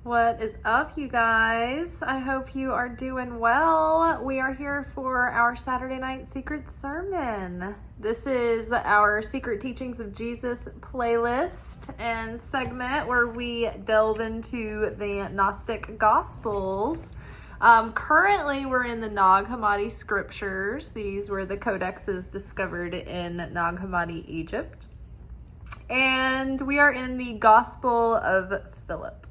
What is up, you guys? I hope you are doing well. We are here for our Saturday night secret sermon. This is our Secret Teachings of Jesus playlist and segment where we delve into the Gnostic Gospels. Currently, we're in the Nag Hammadi scriptures. These were the codexes discovered in Nag Hammadi, Egypt. And we are in the Gospel of Philip.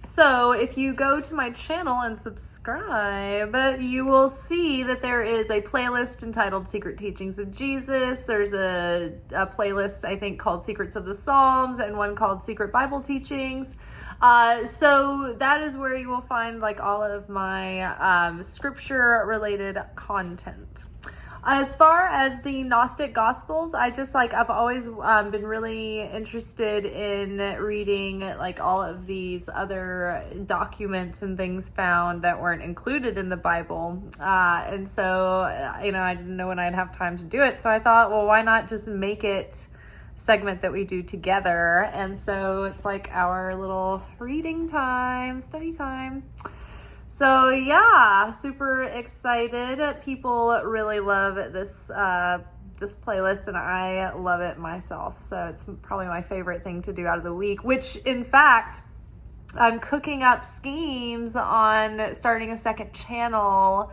So if you go to my channel and subscribe, you will see that there is a playlist entitled Secret Teachings of Jesus. There's a playlist, I think, called Secrets of the Psalms and one called Secret Bible Teachings. So that is where you will find like all of my scripture related content. As far as the Gnostic Gospels, I've always been really interested in reading like all of these other documents and things found that weren't included in the Bible. And so, I didn't know when I'd have time to do it. So I thought, well, why not just make it a segment that we do together? And so it's like our little reading time, study time. So yeah, super excited. People really love this playlist, and I love it myself. So it's probably my favorite thing to do out of the week, which in fact, I'm cooking up schemes on starting a second channel.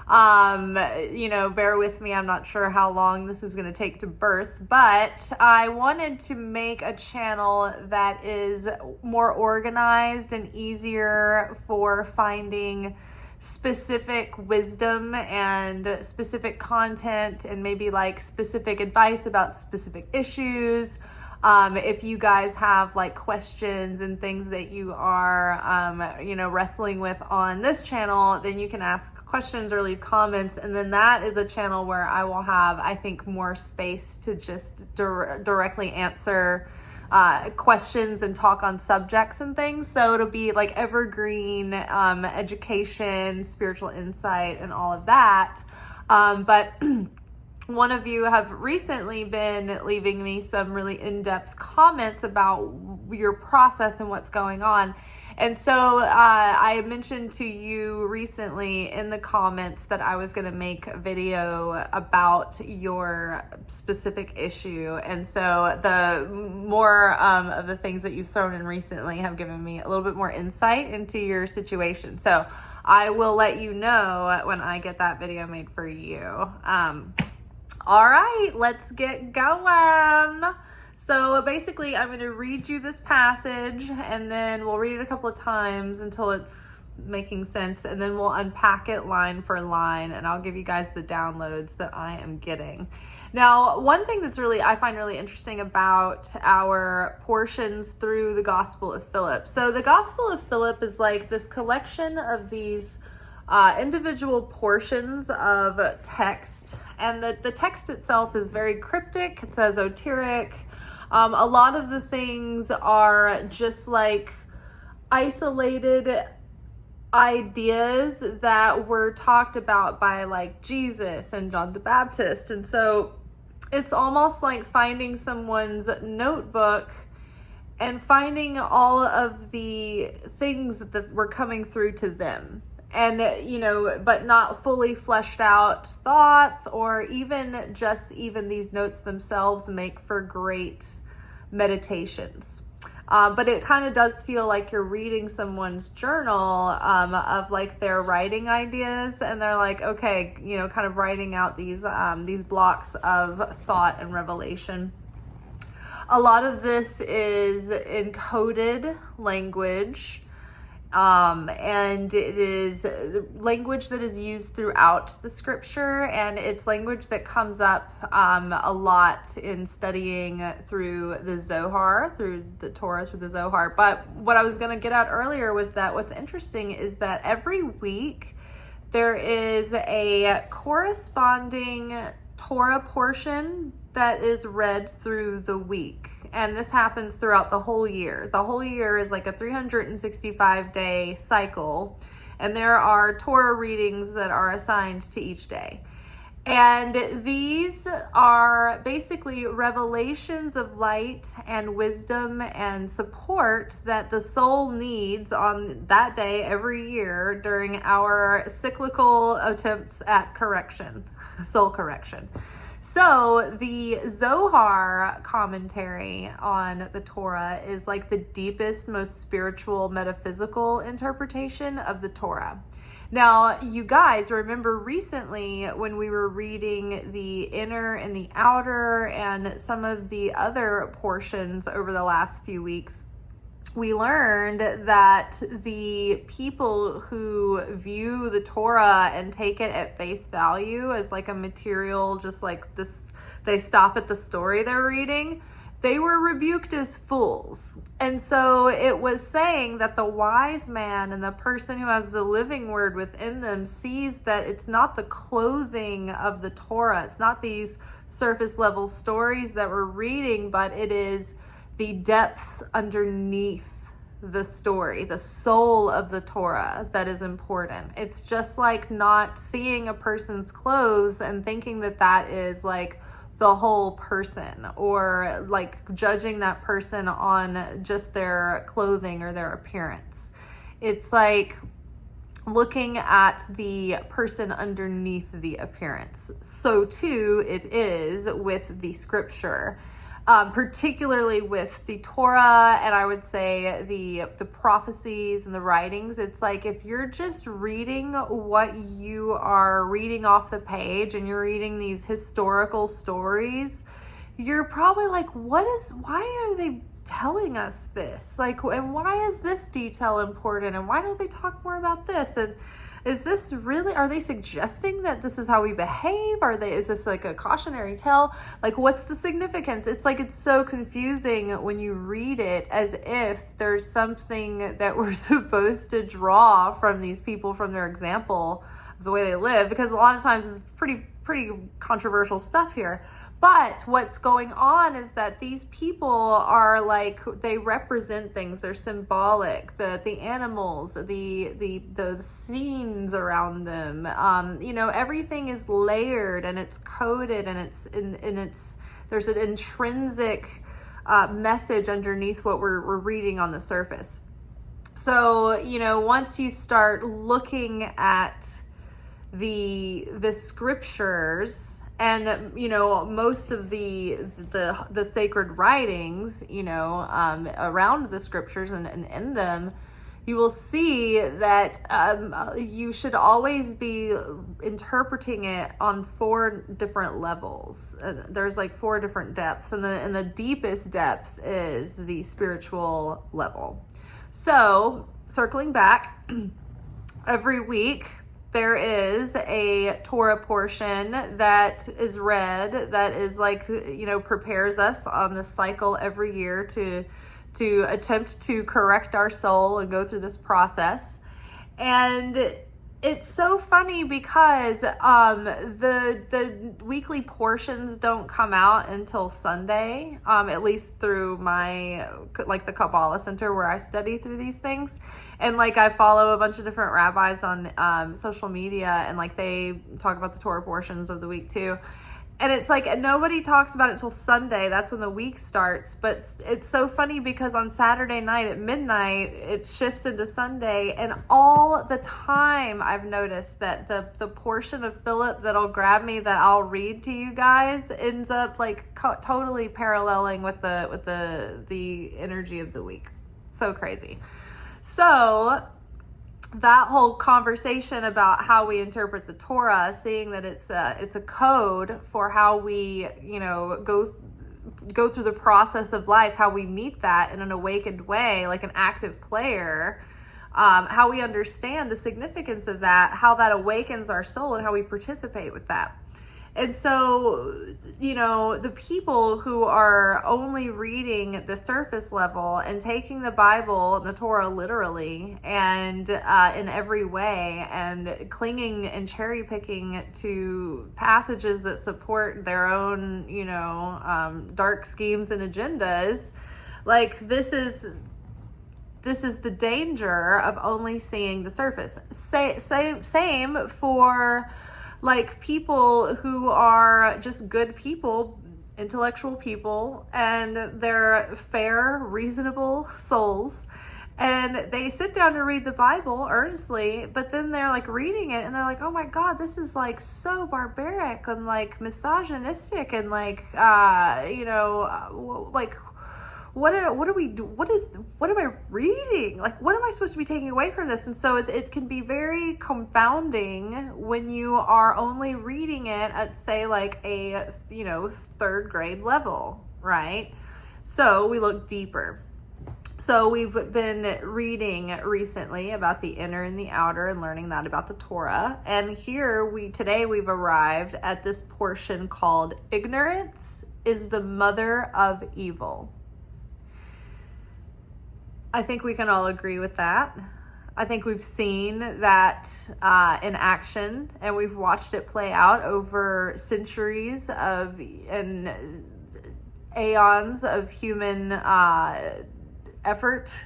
Bear with me. I'm not sure how long this is going to take to birth, but I wanted to make a channel that is more organized and easier for finding specific wisdom and specific content and maybe like specific advice about specific issues. If you guys have like questions and things that you are, wrestling with on this channel, then you can ask questions or leave comments. And then that is a channel where I will have, I think, more space to just directly answer questions and talk on subjects and things. So it'll be like evergreen education, spiritual insight, and all of that. But one of you have recently been leaving me some really in-depth comments about your process and what's going on. And so I mentioned to you recently in the comments that I was going to make a video about your specific issue. And so the more of the things that you've thrown in recently have given me a little bit more insight into your situation. So I will let you know when I get that video made for you. All right, let's get going. So basically, I'm going to read you this passage, and then we'll read it a couple of times until it's making sense, and then we'll unpack it line for line, and I'll give you guys the downloads that I am getting. Now, one thing that's I find really interesting about our portions through the Gospel of Philip. So the Gospel of Philip is like this collection of these individual portions of text, and the text itself is very cryptic. It's esoteric. A lot of the things are just like isolated ideas that were talked about by like Jesus and John the Baptist. And so it's almost like finding someone's notebook and finding all of the things that were coming through to them. And, but not fully fleshed out thoughts, or even these notes themselves make for great meditations. But it kind of does feel like you're reading someone's journal of like their writing ideas, and they're like, okay, kind of writing out these blocks of thought and revelation. A lot of this is encoded language. And it is language that is used throughout the scripture, and it's language that comes up a lot in studying through the Zohar, through the Torah, through the Zohar. But what I was going to get at earlier was that what's interesting is that every week there is a corresponding Torah portion that is read through the week. And this happens throughout the whole year. The whole year is like a 365-day cycle. And there are Torah readings that are assigned to each day. And these are basically revelations of light and wisdom and support that the soul needs on that day every year during our cyclical attempts at correction, soul correction. So the Zohar commentary on the Torah is like the deepest, most spiritual, metaphysical interpretation of the Torah. Now, you guys remember recently when we were reading the inner and the outer and some of the other portions over the last few weeks, we learned that the people who view the Torah and take it at face value as like a material, just like this, they stop at the story they're reading, they were rebuked as fools. And so it was saying that the wise man and the person who has the living word within them sees that it's not the clothing of the Torah, it's not these surface level stories that we're reading, but it is the depths underneath the story, the soul of the Torah that is important. It's just like not seeing a person's clothes and thinking that that is like the whole person, or like judging that person on just their clothing or their appearance. It's like looking at the person underneath the appearance. So too it is with the scripture. Particularly with the Torah, and I would say the prophecies and the writings. It's like if you're just reading what you are reading off the page and you're reading these historical stories, you're probably like, why are they telling us this? Like, and why is this detail important? And why don't they talk more about this? And is this really, are they suggesting that this is how we behave? Is this like a cautionary tale? Like, what's the significance? It's like, it's so confusing when you read it as if there's something that we're supposed to draw from these people, from their example of the way they live, because a lot of times it's pretty controversial stuff here. But what's going on is that these people are like, they represent things. They're symbolic. The animals, the scenes around them. Everything is layered and it's coded and there's an intrinsic message underneath what we're reading on the surface. So once you start looking at the scriptures and most of the sacred writings around the scriptures and in them, you will see that you should always be interpreting it on 4 different levels. There's like 4 different depths, and the deepest depth is the spiritual level. So circling back, every week there is a Torah portion that is read that is like, prepares us on this cycle every year to attempt to correct our soul and go through this process. And it's so funny because the weekly portions don't come out until Sunday, at least through my, like the Kabbalah Center where I study through these things. And like I follow a bunch of different rabbis on social media, and like they talk about the Torah portions of the week too. And it's like nobody talks about it till Sunday. That's when the week starts. But it's so funny because on Saturday night at midnight, it shifts into Sunday. And all the time I've noticed that the portion of Philip that'll grab me that I'll read to you guys ends up like totally paralleling with the energy of the week. So crazy. So that whole conversation about how we interpret the Torah, seeing that it's a code for how we, go through the process of life, how we meet that in an awakened way, like an active player, how we understand the significance of that, how that awakens our soul, and how we participate with that. And so, the people who are only reading the surface level and taking the Bible and the Torah literally and in every way, and clinging and cherry picking to passages that support their own, dark schemes and agendas, like this is the danger of only seeing the surface. Same for like people who are just good people, intellectual people, and they're fair, reasonable souls. And they sit down to read the Bible earnestly, but then they're like reading it and they're like, oh my God, this is like so barbaric and like misogynistic and like, like, what do we do? What am I reading? Like, what am I supposed to be taking away from this? And so it can be very confounding when you are only reading it at, say, like a, third grade level, right? So we look deeper. So we've been reading recently about the inner and the outer and learning that about the Torah. And today we've arrived at this portion called ignorance is the mother of evil. I think we can all agree with that. I think we've seen that in action, and we've watched it play out over centuries and aeons of human effort.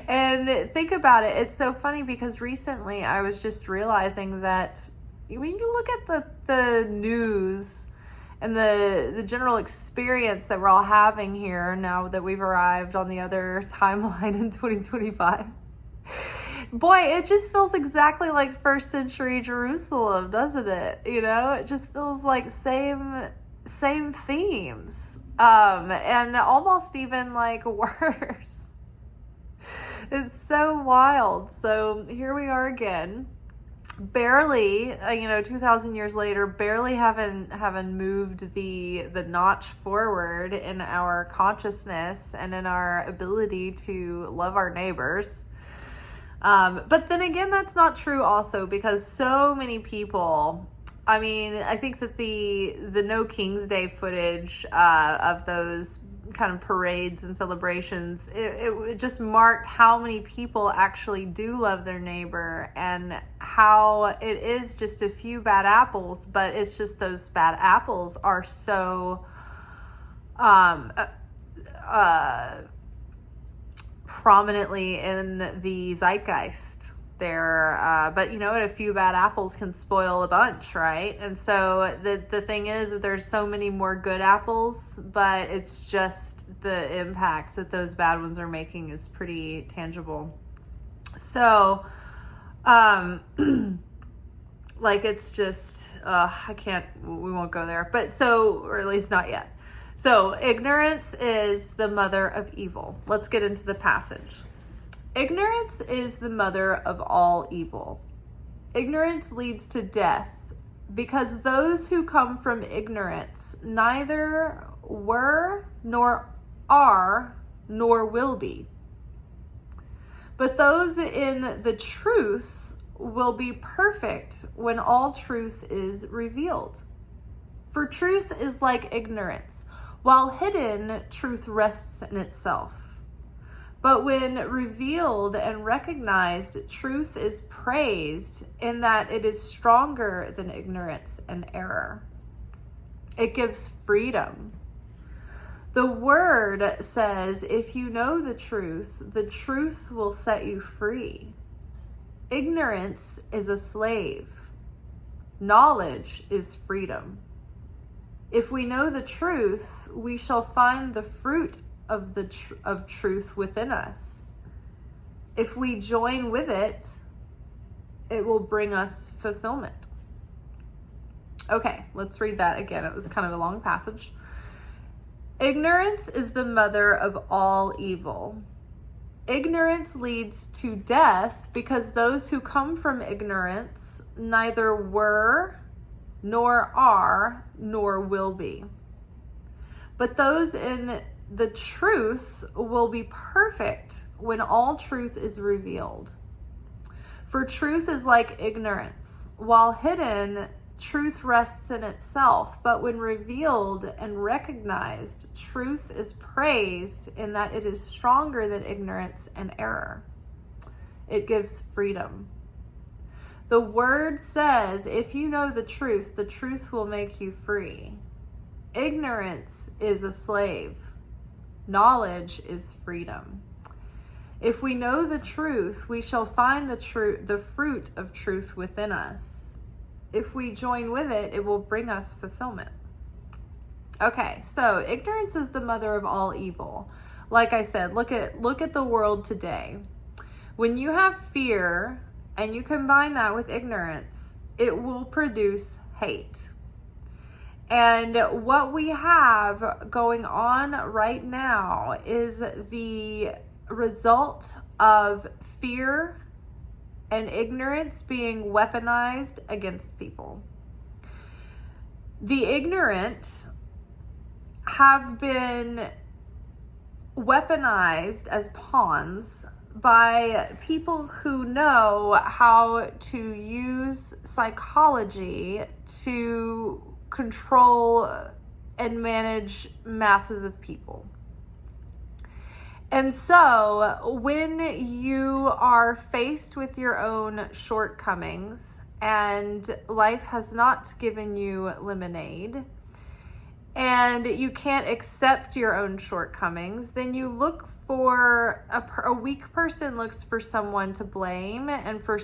And think about it. It's so funny because recently I was just realizing that when you look at the news and the general experience that we're all having here now that we've arrived on the other timeline in 2025, boy, it just feels exactly like first century Jerusalem, doesn't it? It just feels like same themes, and almost even like worse. It's so wild. So here we are again, barely 2,000 years later, barely haven't moved the notch forward in our consciousness and in our ability to love our neighbors. But then again, that's not true also, because so many people, I think that the No King's Day footage of those kind of parades and celebrations, it just marked how many people actually do love their neighbor, and how it is just a few bad apples, but it's just those bad apples are so prominently in the zeitgeist there, but a few bad apples can spoil a bunch, right? And so the thing is, there's so many more good apples, but it's just the impact that those bad ones are making is pretty tangible. So like, it's just we won't go there, but or at least not yet. So ignorance is the mother of evil. Let's get into the passage. Ignorance is the mother of all evil. Ignorance leads to death, because those who come from ignorance neither were, nor are, nor will be. But those in the truth will be perfect when all truth is revealed. For truth is like ignorance. While hidden, truth rests in itself. But when revealed and recognized, truth is praised in that it is stronger than ignorance and error. It gives freedom. The word says, if you know the truth will set you free. Ignorance is a slave. Knowledge is freedom. If we know the truth, we shall find the fruit of truth within us. If we join with it, it will bring us fulfillment. Okay, let's read that again. It was kind of a long passage. Ignorance is the mother of all evil. Ignorance leads to death, because those who come from ignorance neither were, nor are, nor will be. But those in the truth will be perfect when all truth is revealed. For truth is like ignorance. While hidden, truth rests in itself. But when revealed and recognized, truth is praised in that it is stronger than ignorance and error. It gives freedom. The word says, if you know the truth will make you free. Ignorance is a slave. Knowledge is freedom. If we know the truth, we shall find the fruit of truth within us. if we join with it, it will bring us fulfillment. Okay, so ignorance is the mother of all evil. Like I said, look at the world today. When you have fear and you combine that with ignorance, it will produce hate. And what we have going on right now is the result of fear and ignorance being weaponized against people. The ignorant have been weaponized as pawns by people who know how to use psychology to control and manage masses of people. And so when you are faced with your own shortcomings and life has not given you lemonade, and you can't accept your own shortcomings, then you look for a weak person looks for someone to blame and for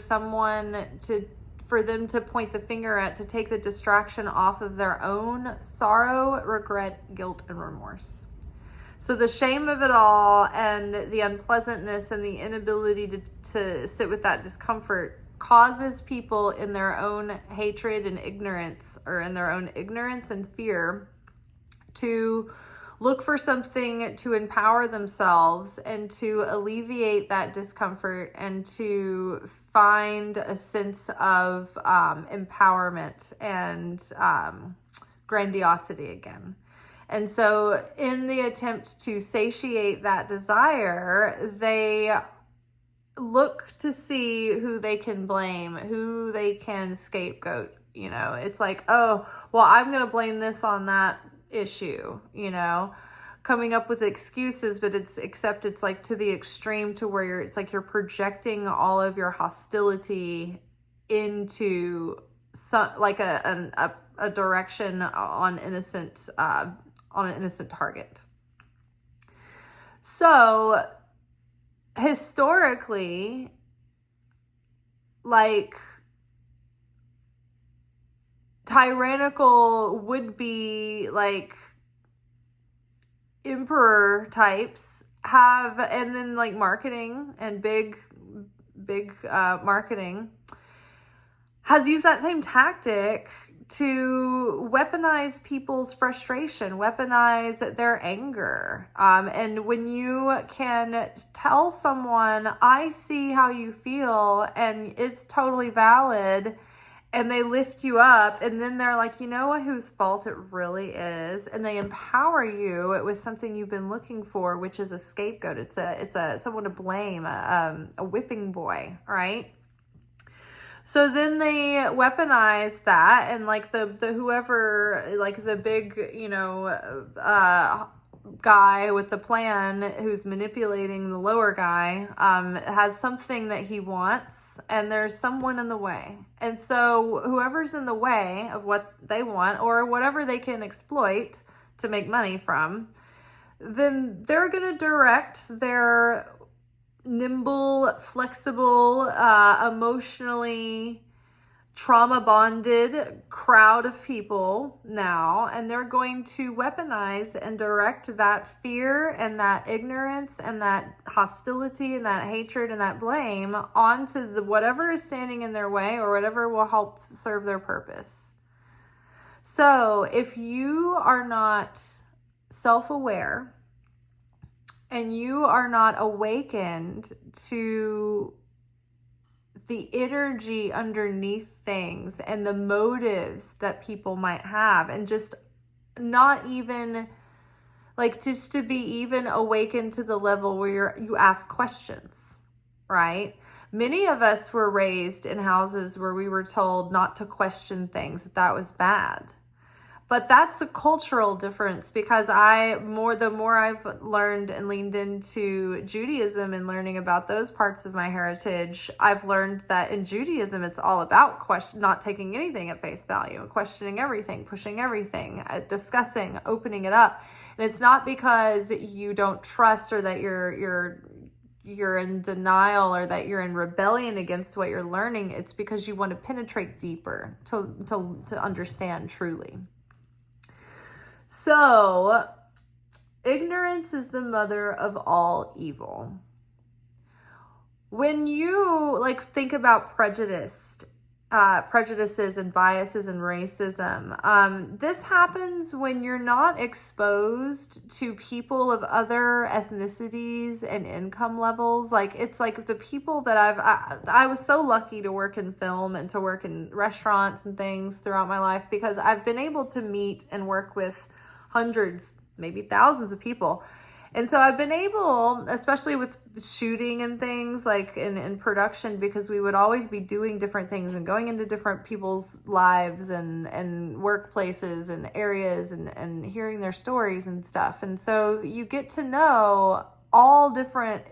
them to point the finger at, to take the distraction off of their own sorrow, regret, guilt, and remorse. So the shame of it all and the unpleasantness and the inability to sit with that discomfort causes people in their own hatred and ignorance, or in their own ignorance and fear, to look for something to empower themselves and to alleviate that discomfort and to find a sense of empowerment and grandiosity again. And so in the attempt to satiate that desire, they look to see who they can blame, who they can scapegoat. You know, it's like, oh, well, I'm going to blame this on that issue, you know, coming up with excuses, but it's like to the extreme to where it's like you're projecting all of your hostility into some, like a direction on an innocent target. So historically, like, tyrannical would-be like emperor types have, and then like marketing and big marketing has used that same tactic to weaponize people's frustration, weaponize their anger. And when you can tell someone, I see how you feel and it's totally valid, and they lift you up, and then they're like, you know what, whose fault it really is, and they empower you with something you've been looking for, which is a scapegoat. It's a someone to blame, a whipping boy, right? So then they weaponize that, and like the whoever, like the big, you know, guy with the plan who's manipulating the lower guy has something that he wants, and there's someone in the way. And so whoever's in the way of what they want, or whatever they can exploit to make money from, then they're going to direct their nimble, flexible, emotionally trauma bonded crowd of people now, and they're going to weaponize and direct that fear and that ignorance and that hostility and that hatred and that blame onto the whatever is standing in their way, or whatever will help serve their purpose. So if you are not self-aware and you are not awakened to the energy underneath things and the motives that people might have, and just not even like, just to be even awakened to the level where you ask questions, right? Many of us were raised in houses where we were told not to question things, that was bad. But that's a cultural difference, because the more I've learned and leaned into Judaism and learning about those parts of my heritage, I've learned that in Judaism, it's all about not taking anything at face value, and questioning everything, pushing everything, discussing, opening it up. And it's not because you don't trust, or that you're you're in denial or that you're in rebellion against what you're learning, it's because you want to penetrate deeper to understand truly. So, ignorance is the mother of all evil. When you think about prejudices and biases and racism, this happens when you're not exposed to people of other ethnicities and income levels. It's like the people that I was so lucky to work in film and to work in restaurants and things throughout my life, because I've been able to meet and work with hundreds, maybe thousands of people. And so I've been able, especially with shooting and things in production, because we would always be doing different things and going into different people's lives and workplaces and areas and hearing their stories and stuff. And so you get to know all different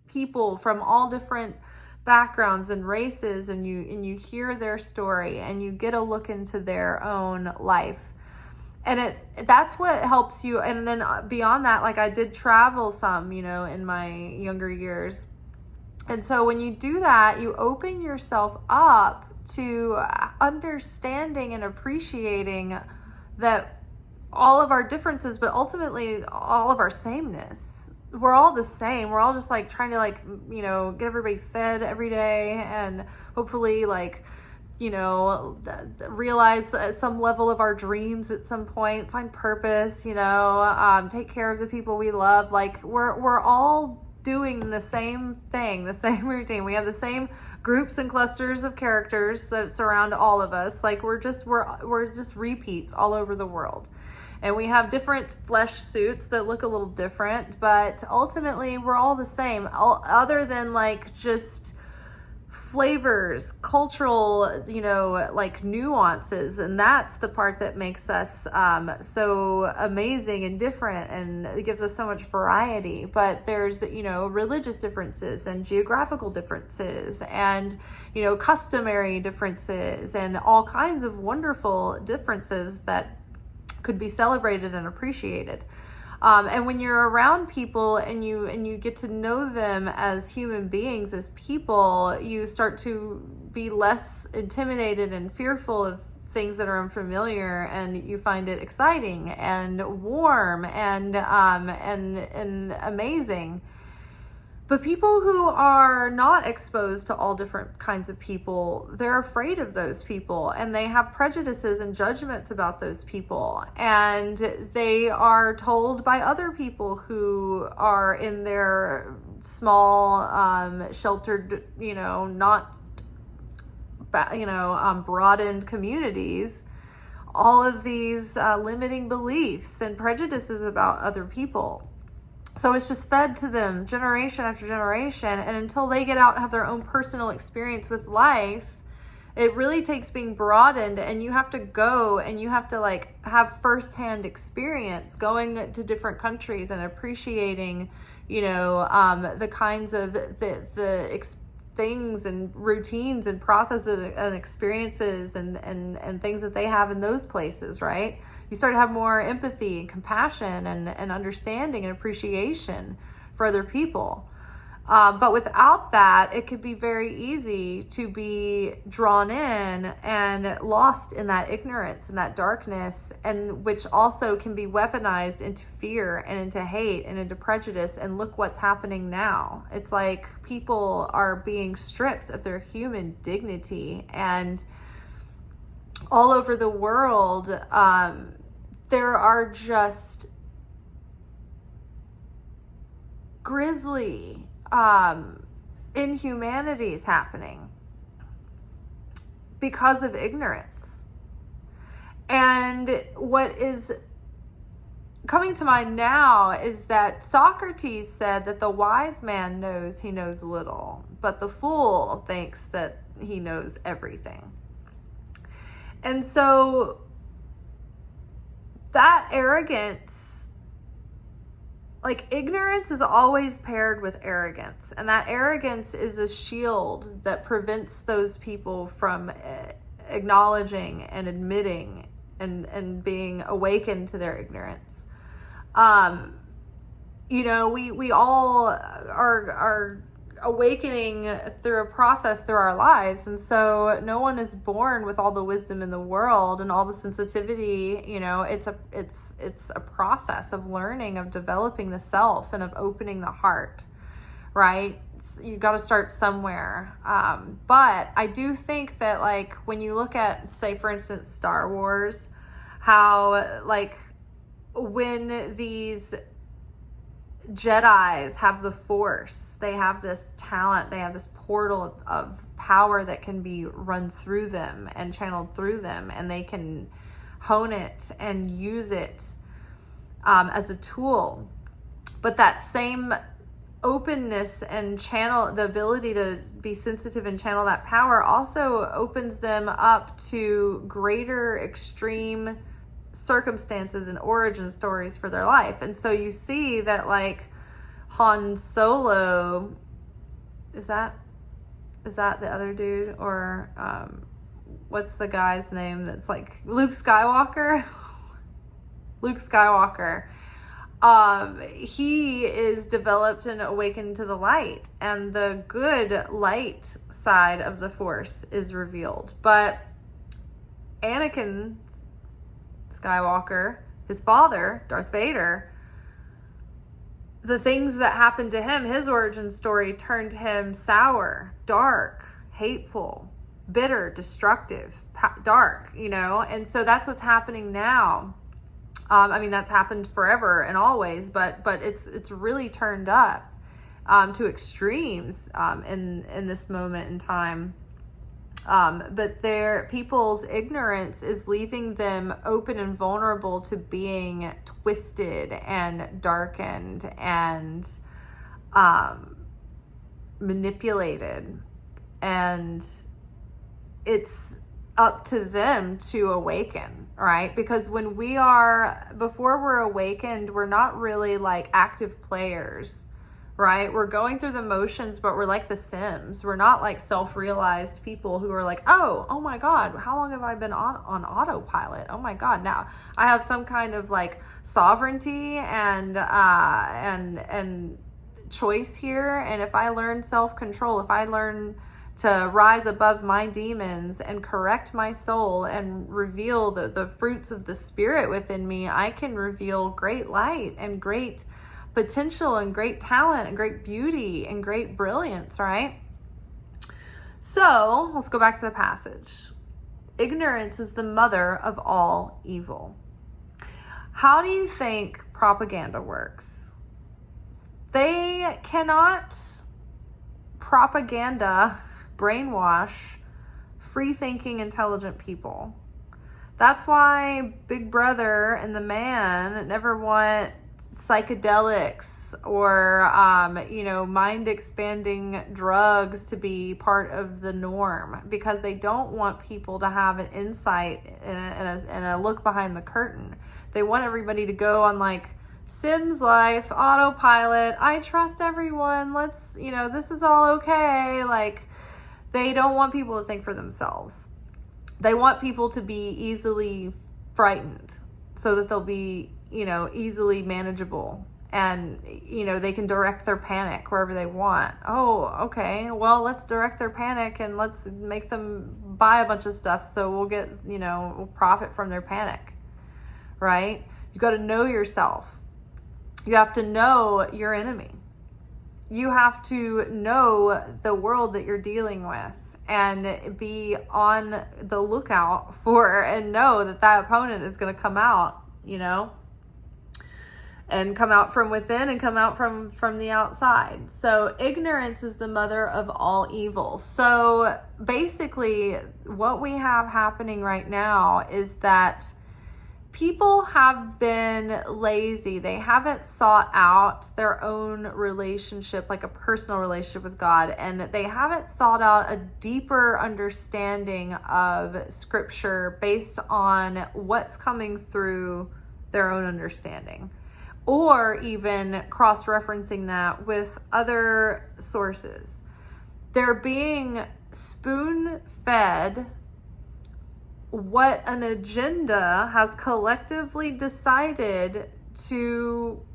people from all different backgrounds and races, and you hear their story and you get a look into their own life. And that's what helps you. And then beyond that, I did travel some, in my younger years. And so when you do that, you open yourself up to understanding and appreciating that all of our differences, but ultimately all of our sameness. We're all the same. We're all just trying to get everybody fed every day, and hopefully realize some level of our dreams at some point, find purpose, take care of the people we love. We're all doing the same thing, the same routine. We have the same groups and clusters of characters that surround all of us. We're just repeats all over the world. And we have different flesh suits that look a little different, but ultimately we're all the same, other than just flavors, cultural, nuances. And that's the part that makes us so amazing and different, and it gives us so much variety. But there's, religious differences and geographical differences and, customary differences and all kinds of wonderful differences that could be celebrated and appreciated. And when you're around people and you get to know them as human beings, as people, you start to be less intimidated and fearful of things that are unfamiliar, and you find it exciting and warm and amazing. But people who are not exposed to all different kinds of people, they're afraid of those people, and they have prejudices and judgments about those people. And they are told by other people who are in their small, sheltered, not, broadened communities, all of these limiting beliefs and prejudices about other people. So it's just fed to them generation after generation. And until they get out and have their own personal experience with life, it really takes being broadened, and you have to go and you have to have firsthand experience going to different countries and appreciating, the kinds of things and routines and processes and experiences and things that they have in those places, right? You start to have more empathy and compassion and understanding and appreciation for other people. But without that, it could be very easy to be drawn in and lost in that ignorance and that darkness, and which also can be weaponized into fear and into hate and into prejudice. And look what's happening now. It's like people are being stripped of their human dignity, and all over the world, there are just grisly inhumanities happening because of ignorance. And what is coming to mind now is that Socrates said that the wise man knows he knows little, but the fool thinks that he knows everything. And so that arrogance, ignorance is always paired with arrogance. And that arrogance is a shield that prevents those people from acknowledging and admitting and being awakened to their ignorance. we all are awakening through a process through our lives, and so no one is born with all the wisdom in the world and all the sensitivity. It's a process of learning, of developing the self, and of opening the heart, right? You got to start somewhere. But I do think that, like, when you look at, say, for instance, Star Wars, how, like, when these Jedis have the Force, they have this talent, they have this portal of power that can be run through them and channeled through them, and they can hone it and use it as a tool. But that same openness and channel, the ability to be sensitive and channel that power, also opens them up to greater extreme circumstances and origin stories for their life. And so you see that, like, Han Solo, is that the other dude, or what's the guy's name that's like Luke Skywalker? Luke Skywalker. He is developed and awakened to the light, and the good light side of the Force is revealed. But Anakin Skywalker, his father, Darth Vader, the things that happened to him, his origin story turned him sour, dark, hateful, bitter, destructive, dark, and so that's what's happening now. That's happened forever and always, but it's really turned up to extremes in this moment in time. But people's ignorance is leaving them open and vulnerable to being twisted and darkened and manipulated. And it's up to them to awaken, right? Because before we're awakened, we're not really like active players, right? We're going through the motions, but we're like the Sims. We're not like self-realized people who are like, oh my God, how long have I been on autopilot? Oh my God, now I have some kind of like sovereignty and choice here. And if I learn self-control, if I learn to rise above my demons and correct my soul and reveal the fruits of the Spirit within me, I can reveal great light and great potential and great talent and great beauty and great brilliance, right? So let's go back to the passage. Ignorance is the mother of all evil. How do you think propaganda works? They cannot propaganda brainwash free-thinking, intelligent people. That's why Big Brother and the man never want psychedelics or mind-expanding drugs to be part of the norm, because they don't want people to have an insight and a look behind the curtain. They want everybody to go on like Sims life, autopilot, I trust everyone, let's, this is all okay. Like, they don't want people to think for themselves. They want people to be easily frightened so that they'll be, easily manageable, and, they can direct their panic wherever they want. Oh, okay, well, let's direct their panic and let's make them buy a bunch of stuff so we'll get, we'll profit from their panic, right? You got to know yourself. You have to know your enemy. You have to know the world that you're dealing with and be on the lookout for, and know that opponent is going to come out, and come out from within and come out from the outside. So ignorance is the mother of all evil. So basically what we have happening right now is that people have been lazy. They haven't sought out their own relationship, like a personal relationship with God, and they haven't sought out a deeper understanding of Scripture based on what's coming through their own understanding, or even cross-referencing that with other sources. They're being spoon-fed what an agenda has collectively decided to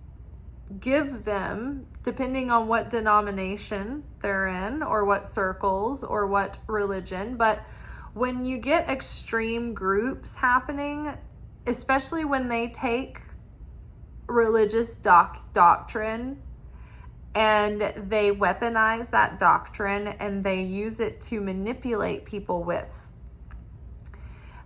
give them, depending on what denomination they're in or what circles or what religion. But when you get extreme groups happening, especially when they take religious doctrine and they weaponize that doctrine and they use it to manipulate people with,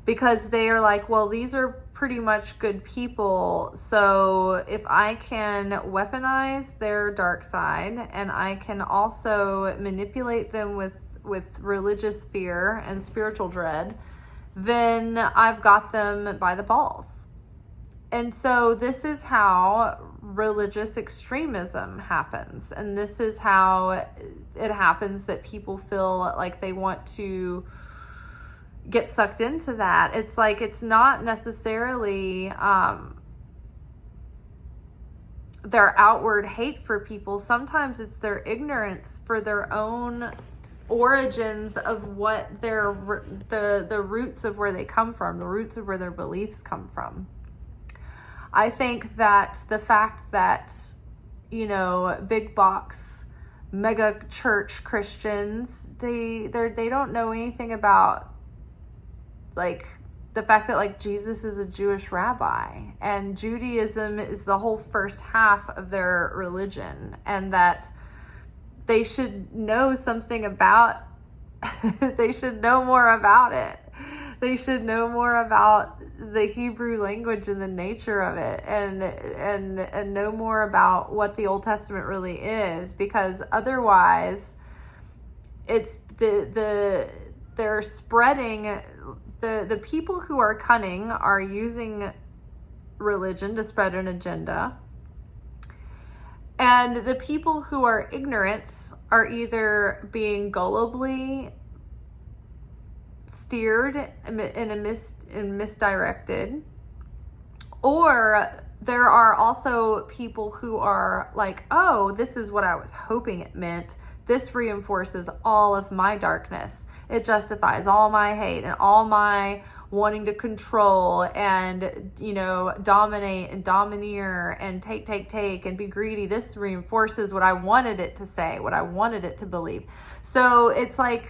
because they are like, well, these are pretty much good people, so if I can weaponize their dark side and I can also manipulate them with religious fear and spiritual dread, then I've got them by the balls. And so this is how religious extremism happens. And this is how it happens that people feel like they want to get sucked into that. It's like, it's not necessarily their outward hate for people. Sometimes it's their ignorance for their own origins of what the roots of where they come from, the roots of where their beliefs come from. I think that the fact that, big box mega church Christians, they don't know anything about like the fact that like Jesus is a Jewish rabbi and Judaism is the whole first half of their religion, and that they should know something about they should know more about it. They should know more about the Hebrew language and the nature of it, and know more about what the Old Testament really is, because otherwise it's they're spreading the people who are cunning are using religion to spread an agenda. And the people who are ignorant are either being gullibly steered and misdirected, or there are also people who are like, oh, this is what I was hoping it meant. This reinforces all of my darkness. It justifies all my hate and all my wanting to control and, dominate and domineer and take and be greedy. This reinforces what I wanted it to say, what I wanted it to believe. So it's like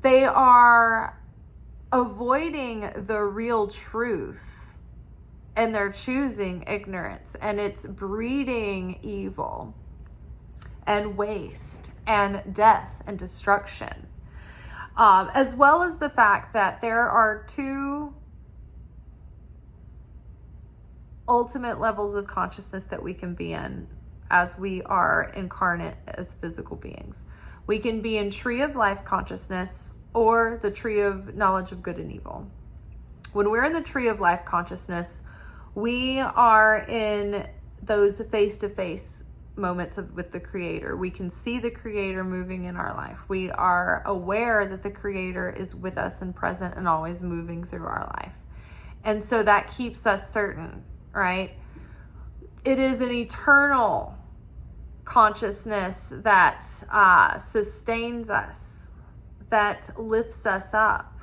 they are avoiding the real truth and they're choosing ignorance, and it's breeding evil and waste and death and destruction. As well as the fact that there are two ultimate levels of consciousness that we can be in as we are incarnate as physical beings. We can be in tree of life consciousness or the tree of knowledge of good and evil. When we're in the tree of life consciousness, we are in those face-to-face moments with the Creator. We can see the Creator moving in our life. We are aware that the Creator is with us and present and always moving through our life. And so that keeps us certain, right? It is an eternal consciousness that sustains us, that lifts us up.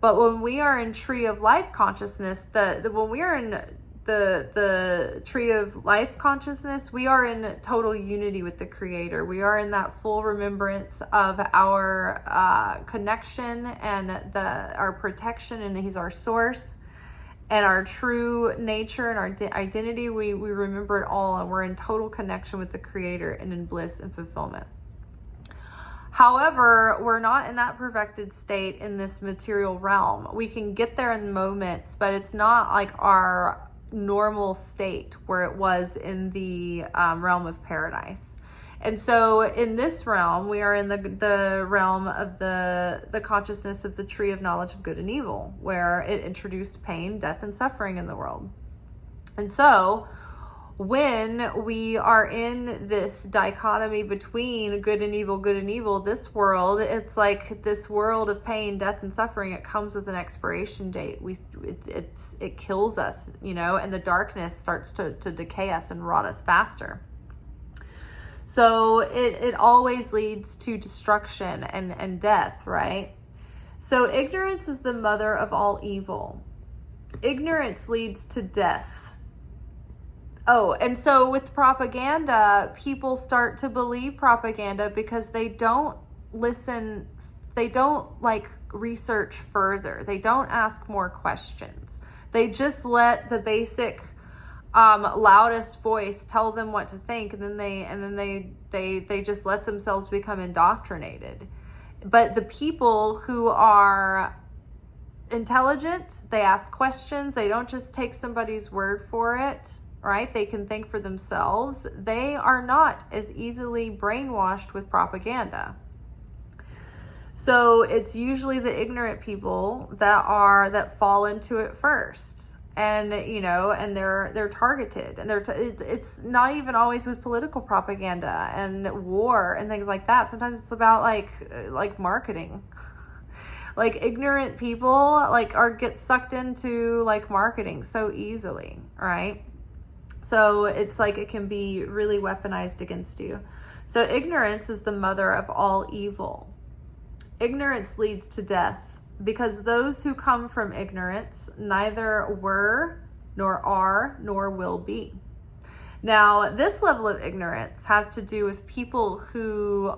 But when we are in tree of life consciousness, when we are in the tree of life consciousness, we are in total unity with the Creator. We are in that full remembrance of our connection and our protection, and He's our source and our true nature and our identity. We remember it all, and we're in total connection with the Creator and in bliss and fulfillment. However, we're not in that perfected state in this material realm. We can get there in moments, but it's not like our normal state where it was in the realm of paradise. And so in this realm, we are in the realm of the consciousness of the tree of knowledge of good and evil, where it introduced pain, death, and suffering in the world. And so when we are in this dichotomy between good and evil, this world, it's like this world of pain, death, and suffering. It comes with an expiration date. It kills us, and the darkness starts to decay us and rot us faster. So it always leads to destruction and death, right? So ignorance is the mother of all evil. Ignorance leads to death. Oh, and so with propaganda, people start to believe propaganda because they don't listen, they don't like research further. They don't ask more questions. They just let the basic loudest voice tell them what to think, and then they just let themselves become indoctrinated. But the people who are intelligent, they ask questions. They don't just take somebody's word for it, right? They can think for themselves. They are not as easily brainwashed with propaganda. So it's usually the ignorant people that fall into it first. And and they're targeted, and it's not even always with political propaganda and war and things like that. Sometimes it's about like marketing. Like ignorant people get sucked into like marketing so easily, right? So it's like it can be really weaponized against you. So ignorance is the mother of all evil. Ignorance leads to death, because those who come from ignorance neither were, nor are, nor will be. Now, this level of ignorance has to do with people who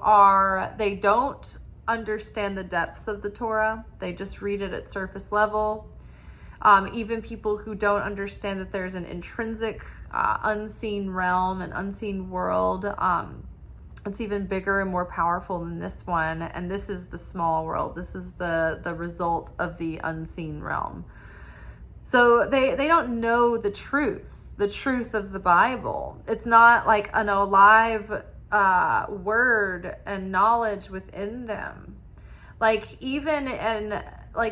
they don't understand the depths of the Torah. They just read it at surface level. Even people who don't understand that there's an intrinsic unseen realm, an unseen world. It's even bigger and more powerful than this one. And this is the small world. This is the result of the unseen realm. So they don't know the truth of the Bible. It's not like an alive word and knowledge within them. Like even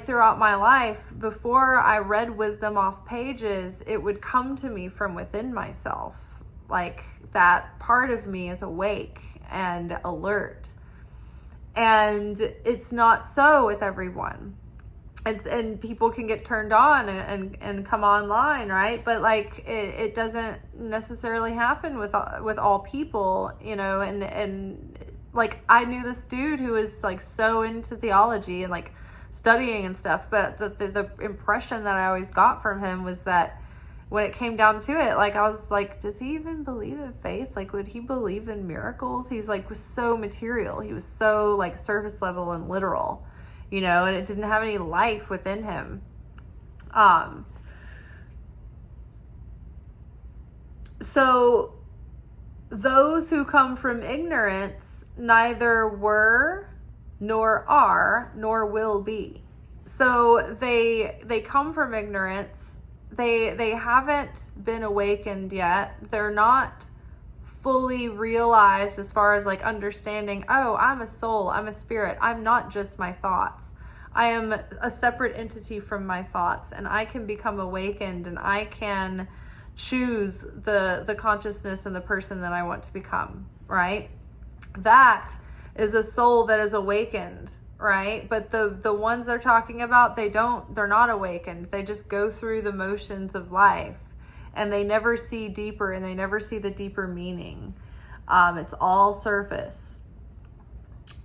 throughout my life, before I read wisdom off pages, it would come to me from within myself. Like that part of me is awake and alert. And it's not so with everyone. And people can get turned on and come online, right? But it doesn't necessarily happen with all people, and like I knew this dude who was like so into theology and like studying and stuff, but the impression that I always got from him was that when it came down to it, like I was like, does he even believe in faith? Like, would he believe in miracles? He's like was so material. He was so like surface level and literal, and it didn't have any life within him. So those who come from ignorance neither were, nor are, nor will be. So they come from ignorance. They haven't been awakened yet. They're not fully realized as far as like understanding, oh, I'm a soul, I'm a spirit. I'm not just my thoughts. I am a separate entity from my thoughts, and I can become awakened, and I can choose the consciousness and the person that I want to become, right? That is a soul that is awakened, right? But the ones they're talking about, they're not awakened. They just go through the motions of life, and they never see deeper, and they never see the deeper meaning. It's all surface.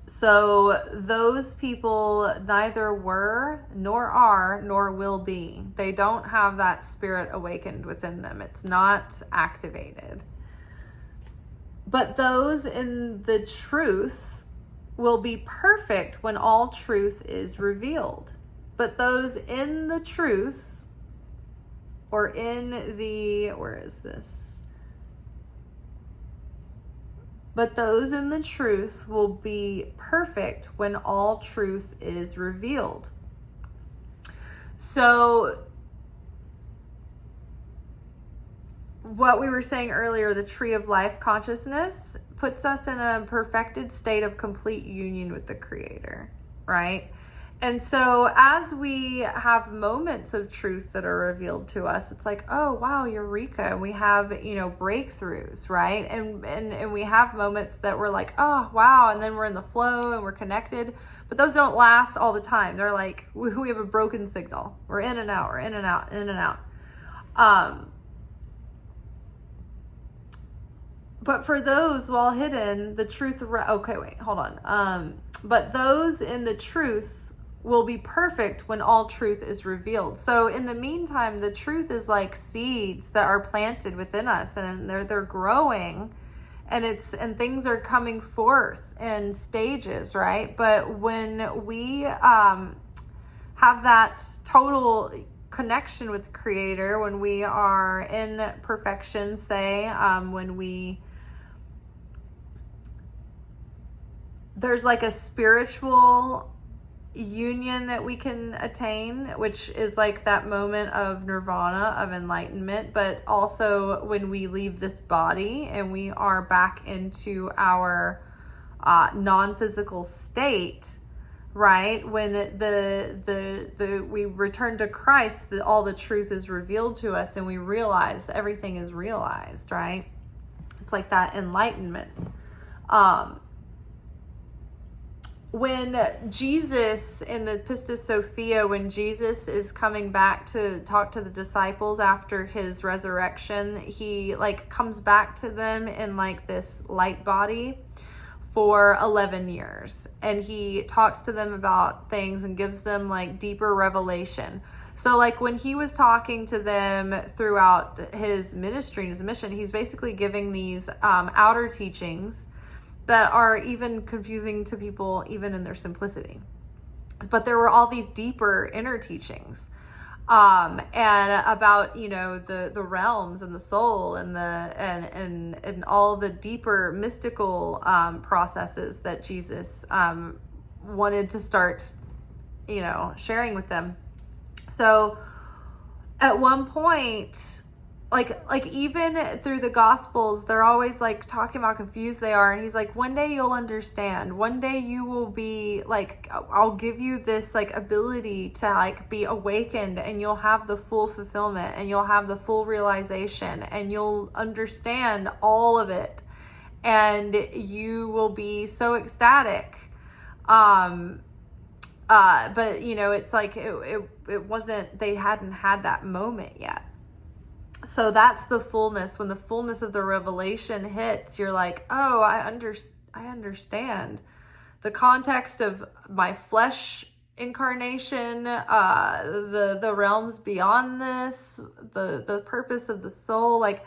So those people neither were, nor are, nor will be. They don't have that spirit awakened within them. It's not activated. But those in the truth will be perfect when all truth is revealed. But those in the truth, or in the, where is this? But those in the truth will be perfect when all truth is revealed. So what we were saying earlier, the tree of life consciousness puts us in a perfected state of complete union with the Creator, right? And so as we have moments of truth that are revealed to us, it's like, oh, wow, eureka. We have, breakthroughs, right? And we have moments that we're like, oh, wow. And then we're in the flow and we're connected. But those don't last all the time. They're like, we have a broken signal. We're in and out, we're in and out, in and out. But for those while hidden, the truth, okay, wait, hold on. But those in the truth will be perfect when all truth is revealed. So in the meantime, the truth is like seeds that are planted within us, and they're growing, and things are coming forth in stages, right? But when we have that total connection with the Creator, when we are in perfection, say, there's like a spiritual union that we can attain, which is like that moment of nirvana, of enlightenment. But also when we leave this body and we are back into our non-physical state, right? When we return to Christ, all the truth is revealed to us, and we realize everything is realized, right? It's like that enlightenment. When Jesus, in the Pistis Sophia, when Jesus is coming back to talk to the disciples after his resurrection, he like comes back to them in like this light body for 11 years. And he talks to them about things and gives them like deeper revelation. So like when he was talking to them throughout his ministry and his mission, he's basically giving these outer teachings that are even confusing to people, even in their simplicity. But there were all these deeper inner teachings, and about, you know, the realms and the soul and and all the deeper mystical processes that Jesus wanted to start, you know, sharing with them. So at one point, like even through the Gospels, they're always like talking about how confused they are. And he's like, one day you'll understand. One day you will be like, I'll give you this like ability to like be awakened, and you'll have the full fulfillment, and you'll have the full realization, and you'll understand all of it. And you will be so ecstatic. But you know, it's like, it wasn't, they hadn't had that moment yet. So that's the fullness. When the fullness of the revelation hits, you're like, oh, I understand the context of my flesh incarnation, the realms beyond this, the purpose of the soul. Like,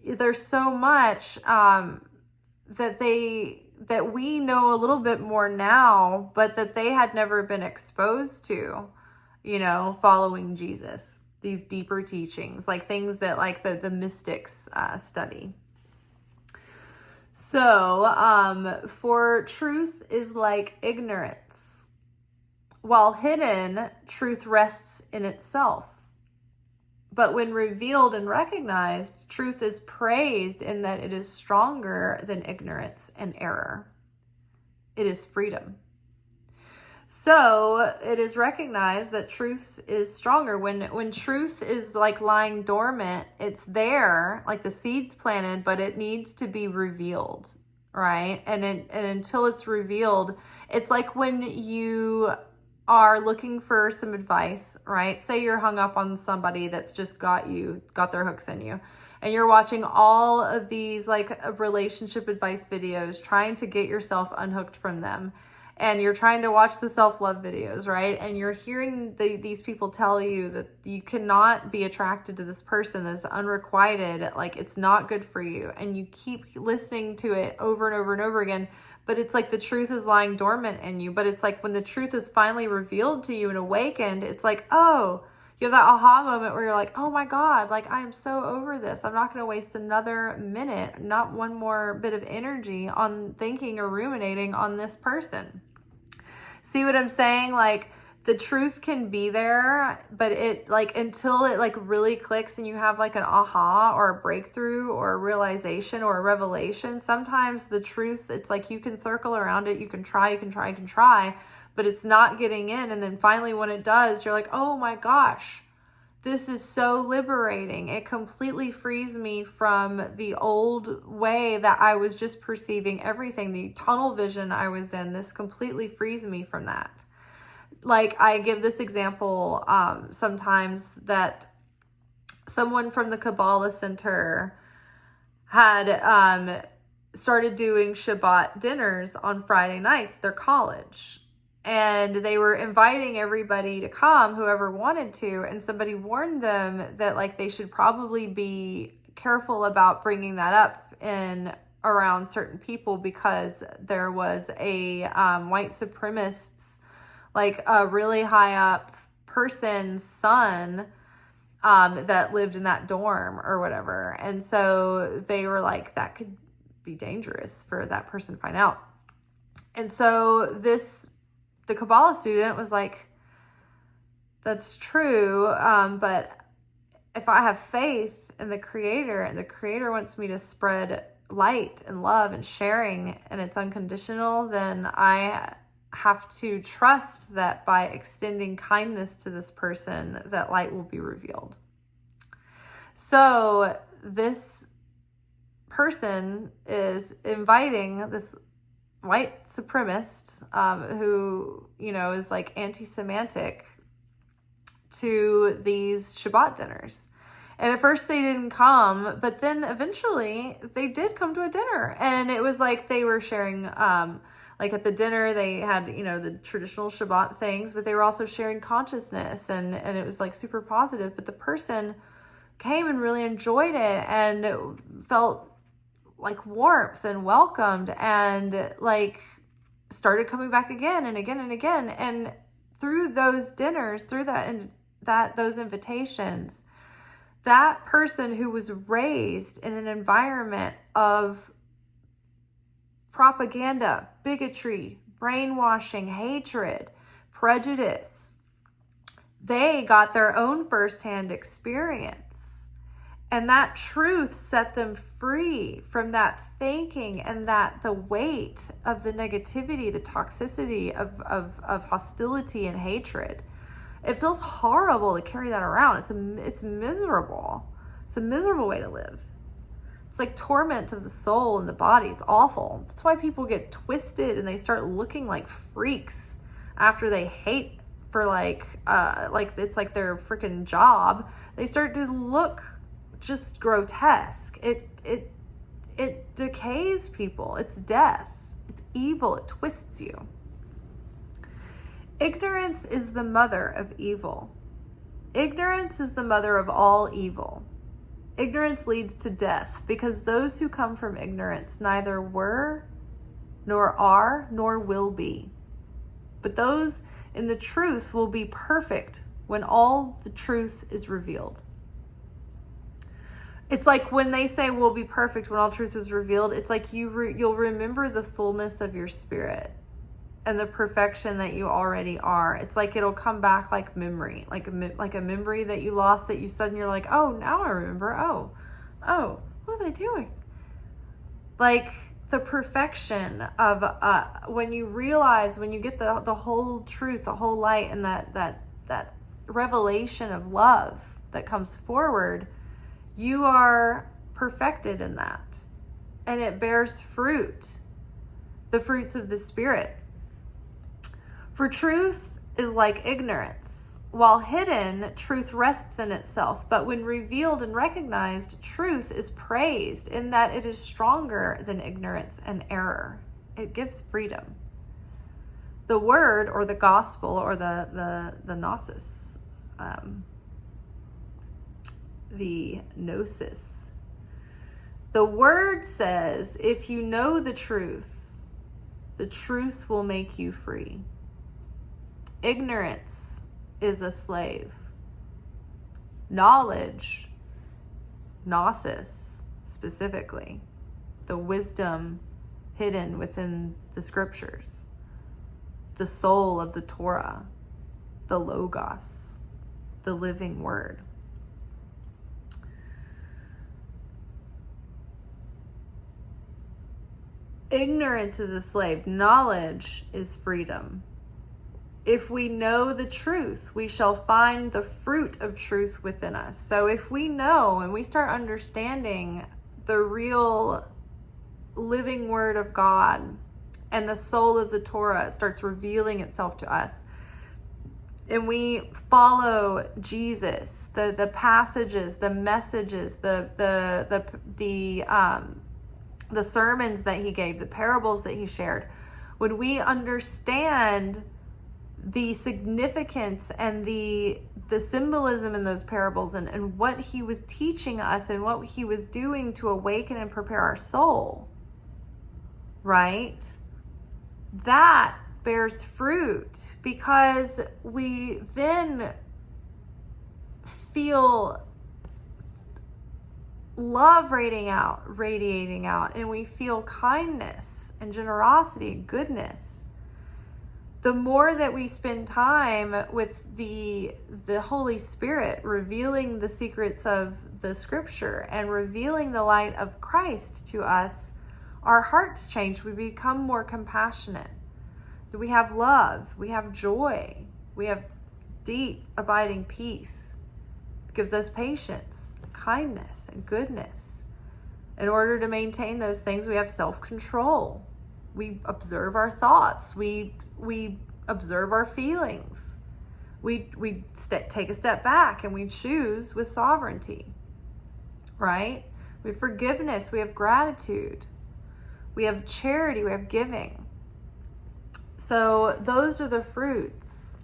there's so much that we know a little bit more now, but that they had never been exposed to, you know, following Jesus. These deeper teachings, like things that like the mystics study. So for truth is like ignorance. While hidden, truth rests in itself. But when revealed and recognized, truth is praised in that it is stronger than ignorance and error. It is freedom. So it is recognized that truth is stronger. When truth is like lying dormant, it's there, like the seed's planted, but it needs to be revealed, right? And until it's revealed, it's like when you are looking for some advice, right? Say you're hung up on somebody that's just got their hooks in you. And you're watching all of these like relationship advice videos, trying to get yourself unhooked from them. And you're trying to watch the self-love videos, right? And you're hearing these people tell you that you cannot be attracted to this person that's unrequited, like it's not good for you. And you keep listening to it over and over and over again. But it's like the truth is lying dormant in you. But it's like when the truth is finally revealed to you and awakened, it's like, oh, you have that aha moment where you're like, oh my God, like I am so over this. I'm not going to waste another minute, not one more bit of energy on thinking or ruminating on this person. See what I'm saying? Like the truth can be there, but it like until it like really clicks and you have like an aha or a breakthrough or a realization or a revelation, sometimes the truth, it's like you can circle around it, you can try, but it's not getting in. And then finally when it does, you're like, oh my gosh, this is so liberating. It completely frees me from the old way that I was just perceiving everything, the tunnel vision I was in. This completely frees me from that. Like I give this example sometimes that someone from the Kabbalah Center had started doing Shabbat dinners on Friday nights at their college. and they were inviting everybody to come, whoever wanted to, and somebody warned them that like they should probably be careful about bringing that up in around certain people, because there was a white supremacist, like a really high up person's son that lived in that dorm or whatever. And so they were like, that could be dangerous for that person to find out. And so the Kabbalah student was like, that's true, but if I have faith in the Creator, and the Creator wants me to spread light and love and sharing, and it's unconditional, then I have to trust that by extending kindness to this person, that light will be revealed. So this person is inviting this white supremacist who, you know, is like anti-Semitic to these Shabbat dinners. And at first they didn't come, but then eventually they did come to a dinner. And it was like they were sharing, like at the dinner they had, you know, the traditional Shabbat things, but they were also sharing consciousness, and it was like super positive. But the person came and really enjoyed it and felt like warmth and welcomed, and like started coming back again and again and again. And through those dinners, through those invitations, that person who was raised in an environment of propaganda, bigotry, brainwashing, hatred, prejudice, they got their own firsthand experience. And that truth set them free from that thinking, and that the weight of the negativity, the toxicity of hostility and hatred. It feels horrible to carry that around. It's miserable. It's a miserable way to live. It's like torment of the soul and the body. It's awful. That's why people get twisted and they start looking like freaks after they hate for like it's like their freaking job. They start to look just grotesque. It decays people. It's death. It's evil. It twists you. Ignorance is the mother of evil. Ignorance is the mother of all evil. Ignorance leads to death, because those who come from ignorance neither were, nor are, nor will be. But those in the truth will be perfect when all the truth is revealed. It's like when they say we'll be perfect when all truth is revealed, it's like you'll remember the fullness of your spirit and the perfection that you already are. It's like it'll come back like memory, like a memory that you lost, that you suddenly you're like, oh, now I remember. Oh, what was I doing? Like the perfection of when you realize, when you get the whole truth, the whole light, and that revelation of love that comes forward, you are perfected in that, and it bears fruit, the fruits of the Spirit. For truth is like ignorance. While hidden, truth rests in itself. But when revealed and recognized, truth is praised in that it is stronger than ignorance and error. It gives freedom. The word, or the gospel, or the gnosis, the gnosis. The word says, if you know the truth will make you free. Ignorance is a slave. Knowledge, gnosis specifically, the wisdom hidden within the scriptures, the soul of the Torah, the Logos, the living word. Ignorance is a slave. Knowledge is freedom. If we know the truth, we shall find the fruit of truth within us. So if we know and we start understanding the real living word of God, and the soul of the Torah starts revealing itself to us, and we follow Jesus, the passages, the messages, the sermons that he gave, the parables that he shared, when we understand the significance and the symbolism in those parables, and what he was teaching us and what he was doing to awaken and prepare our soul, right? That bears fruit, because we then feel love radiating out, and we feel kindness and generosity and goodness. The more that we spend time with the Holy Spirit revealing the secrets of the scripture and revealing the light of Christ to us, our hearts change. We become more compassionate. We have love. We have joy. We have deep, abiding peace. It gives us patience, kindness, and goodness. In order to maintain those things, we have self-control. We observe our thoughts. We observe our feelings. We take a step back and we choose with sovereignty, right? We have forgiveness. We have gratitude. We have charity. We have giving. So those are the fruits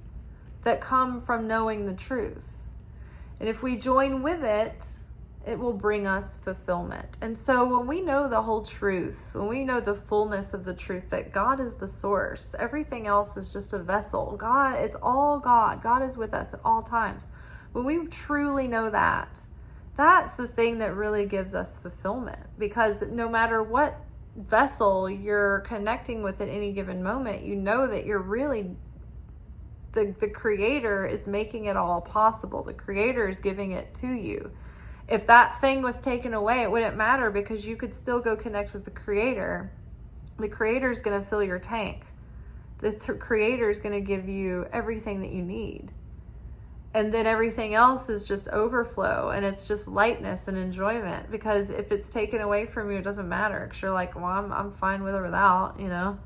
that come from knowing the truth. And if we join with it, it will bring us fulfillment. And so when we know the whole truth, when we know the fullness of the truth that God is the source, everything else is just a vessel. God, it's all God. God is with us at all times. When we truly know that, that's the thing that really gives us fulfillment. Because no matter what vessel you're connecting with at any given moment, you know that you're really, the Creator is making it all possible. The Creator is giving it to you. If that thing was taken away, it wouldn't matter, because you could still go connect with the Creator. The Creator is going to fill your tank. The Creator is going to give you everything that you need. And then everything else is just overflow, and it's just lightness and enjoyment. Because if it's taken away from you, it doesn't matter. Because you're like, well, I'm fine with or without, you know.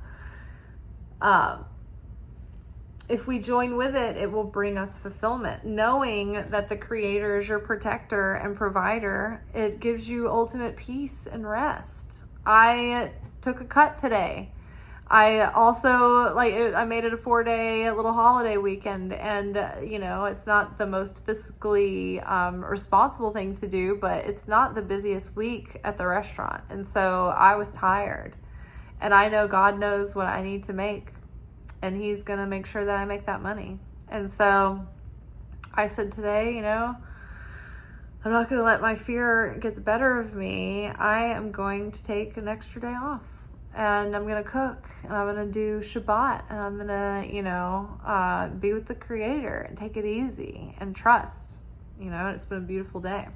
If we join with it, it will bring us fulfillment. Knowing that the Creator is your protector and provider, it gives you ultimate peace and rest. I took a cut today. I also, I made it a 4-day little holiday weekend, and, it's not the most fiscally responsible thing to do, but it's not the busiest week at the restaurant. And so I was tired, and I know God knows what I need to make, and He's going to make sure that I make that money. And so I said today, I'm not going to let my fear get the better of me. I am going to take an extra day off. And I'm going to cook, and I'm going to do Shabbat, and I'm going to, be with the Creator and take it easy and trust, and it's been a beautiful day.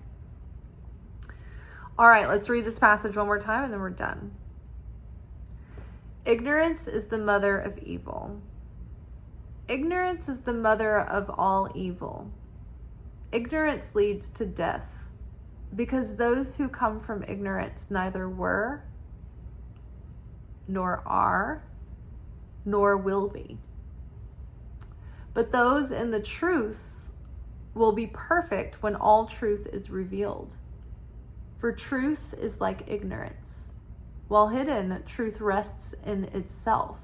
All right, let's read this passage one more time and then we're done. Ignorance is the mother of evil. Ignorance is the mother of all evil. Ignorance leads to death, because those who come from ignorance neither were, nor are, nor will be. But those in the truth will be perfect when all truth is revealed. For truth is like ignorance. While hidden, truth rests in itself.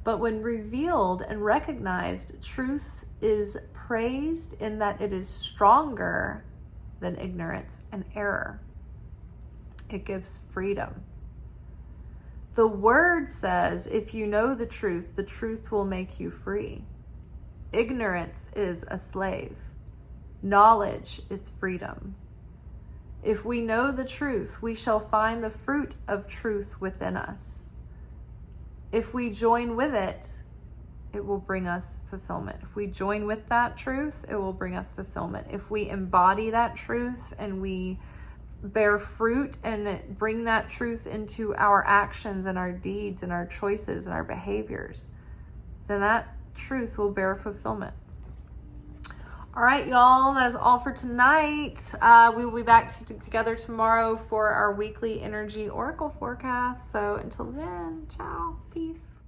But when revealed and recognized, truth is praised in that it is stronger than ignorance and error. It gives freedom. The word says, if you know the truth will make you free. Ignorance is a slave. Knowledge is freedom. If we know the truth, we shall find the fruit of truth within us. If we join with it, it will bring us fulfillment. If we join with that truth, it will bring us fulfillment. If we embody that truth and we bear fruit and bring that truth into our actions and our deeds and our choices and our behaviors, then that truth will bear fulfillment. All right, y'all, that is all for tonight. We will be back together tomorrow for our weekly energy oracle forecast. So until then, ciao, peace.